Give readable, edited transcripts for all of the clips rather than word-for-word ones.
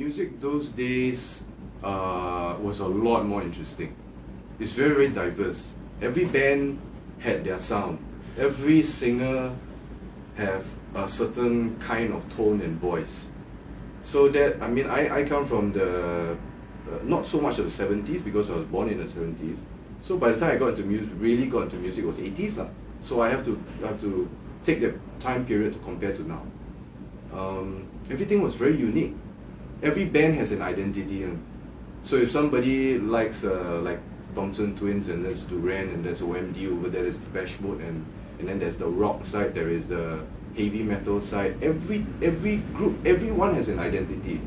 music those days was a lot more interesting. It's very, very diverse. Every band had their sound. Every singer have a certain kind of tone and voice. So that, I mean, I come from the, not so much of the 70s because I was born in the 70s. So by the time I got into music, really got into music, it was 80s lah. So I have to take the time period to compare to now. Everything was very unique. Every band has an identity. So if somebody likes like Thompson Twins, and there's Duran, and there's OMD over there, there's Depeche Mode, and then there's the rock side, there is the heavy metal side. Every group, everyone has an identity.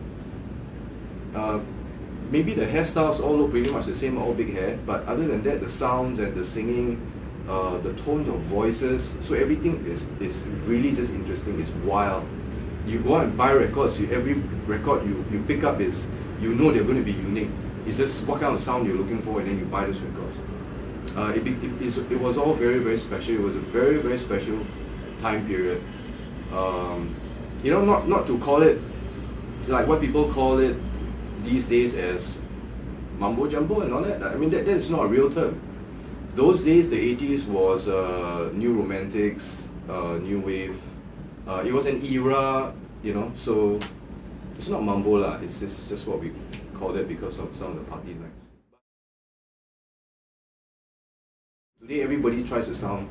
Maybe the hairstyles all look pretty much the same, all big hair, but other than that, the sounds and the singing, the tones of voices, so everything is really just interesting. It's wild. You go out and buy records, every record you pick up is, you know they're going to be unique. It's just what kind of sound you're looking for, and then you buy those records. It was all very, very special. It was a very, very special time period. You know, not to call it like what people call it these days as mumbo jumbo and all that. I mean, that is not a real term. Those days, the 80s was new romantics, new wave. It was an era, you know, so it's not mumbo lah. It's just what we call it because of some of the party nights. Today, everybody tries to sound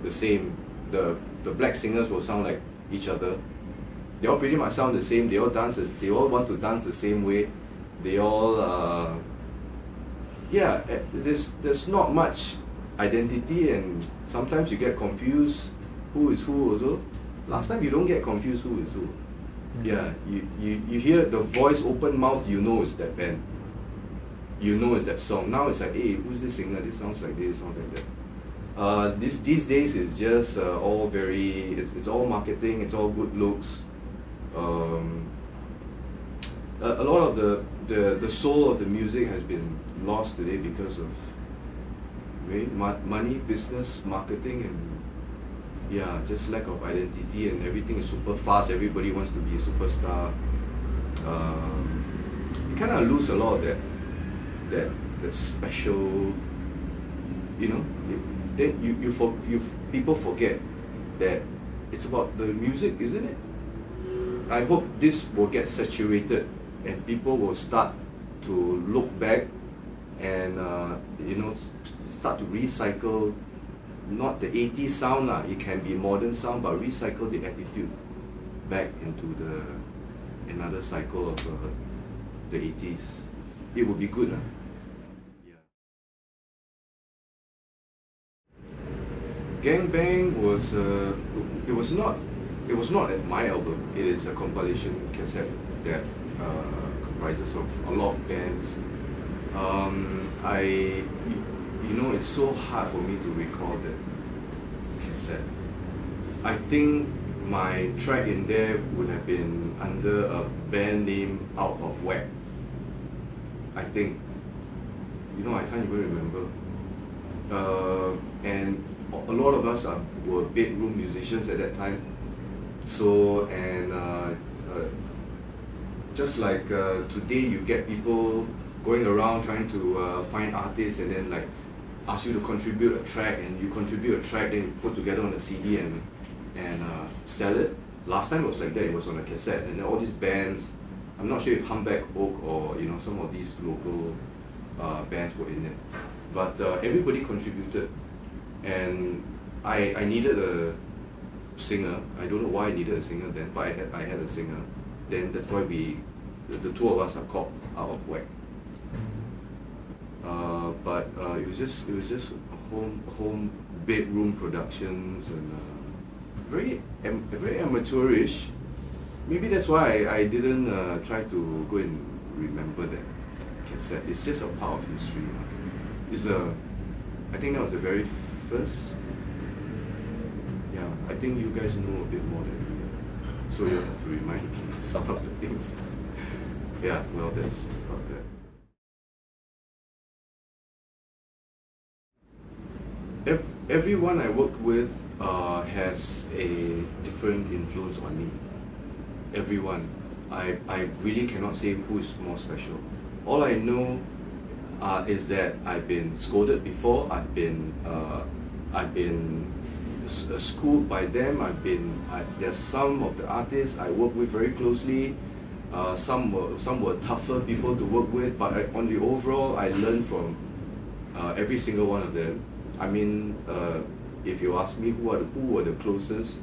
the same. The black singers will sound like each other. They all pretty much sound the same. They all dance. They all want to dance the same way. They all, yeah. There's not much identity, and sometimes you get confused. Who is who also? Last time you don't get confused who is who. Yeah, you hear the voice open mouth, you know it's that band. You know it's that song. Now it's like, hey, who's this singer? This sounds like this, sounds like that. These days is just all very, it's all marketing, it's all good looks. A lot of the soul of the music has been lost today because of money, business, marketing, and yeah, just lack of identity, and everything is super fast. Everybody wants to be a superstar. You kind of lose a lot of that special, you know. Then people forget that it's about the music, isn't it? I hope this will get saturated and people will start to look back and you know, start to recycle. Not the 80s sound, it can be modern sound, but recycle the attitude back into another cycle of the 80s. It would be good. Yeah. Gang Bang was it was not at my album. It is a compilation cassette that comprises of a lot of bands. You know, it's so hard for me to recall that cassette. I think my track in there would have been under a band name Out of Whack. I think. You know, I can't even remember. And a lot of us were bedroom musicians at that time. So, and just like today, you get people going around trying to find artists and then like ask you to contribute a track, and you contribute a track, then you put together on a CD and sell it. Last time it was like that. It was on a cassette, and then all these bands. I'm not sure if Humpback Oak or you know some of these local bands were in it, but everybody contributed, and I needed a singer. I don't know why I needed a singer then, but I had a singer. Then that's why the two of us are called Out of Whack. But it was just home bedroom productions, and very amateurish. Maybe that's why I didn't try to go and remember that cassette. It's just a part of history. I think that was the very first. Yeah, I think you guys know a bit more than me, so you have to remind me of some of the things. Yeah, well, that's about that. Everyone I work with has a different influence on me. Everyone. I really cannot say who is more special. All I know is that I've been scolded before. I've been schooled by them. There's some of the artists I work with very closely. Some were tougher people to work with, but on the overall, I learned from every single one of them. I mean, if you ask me who were the closest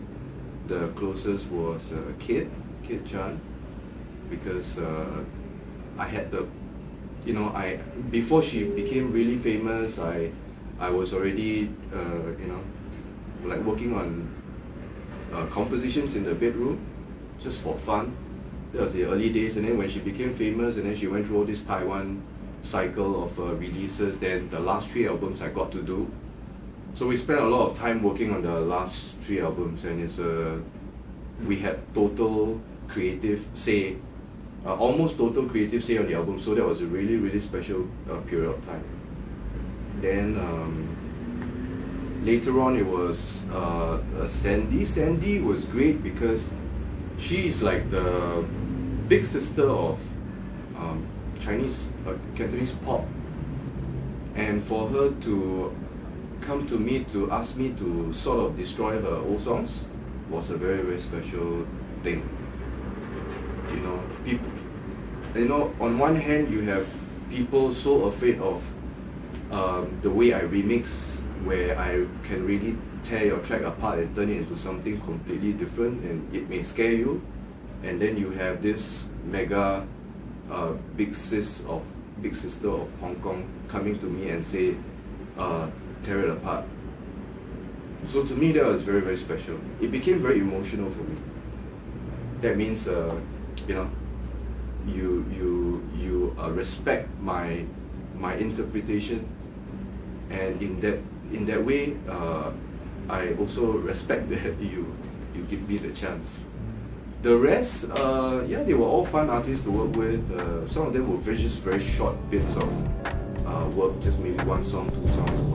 was Kid Chan, because I had before she became really famous, I was already like working on compositions in the bedroom just for fun. That was the early days, and then when she became famous, and then she went through all this Taiwan cycle of releases, then the last 3 albums I got to do. So we spent a lot of time working on the last 3 albums, and we had total creative say, almost total creative say on the album, so that was a really, really special period of time. Then later on it was Sandy. Sandy was great because she is like the big sister of Chinese, Cantonese pop, and for her to come to me to ask me to sort of destroy her old songs was a very, very special thing. People, on one hand you have people so afraid of the way I remix, where I can really tear your track apart and turn it into something completely different, and it may scare you. And then you have this mega big sister of Hong Kong coming to me and say, tear it apart. So to me that was very, very special. It became very emotional for me. That means you respect my interpretation, and in that way I also respect that you give me the chance. The rest, they were all fun artists to work with. Some of them were just very short bits of work, just maybe 1 song, 2 songs.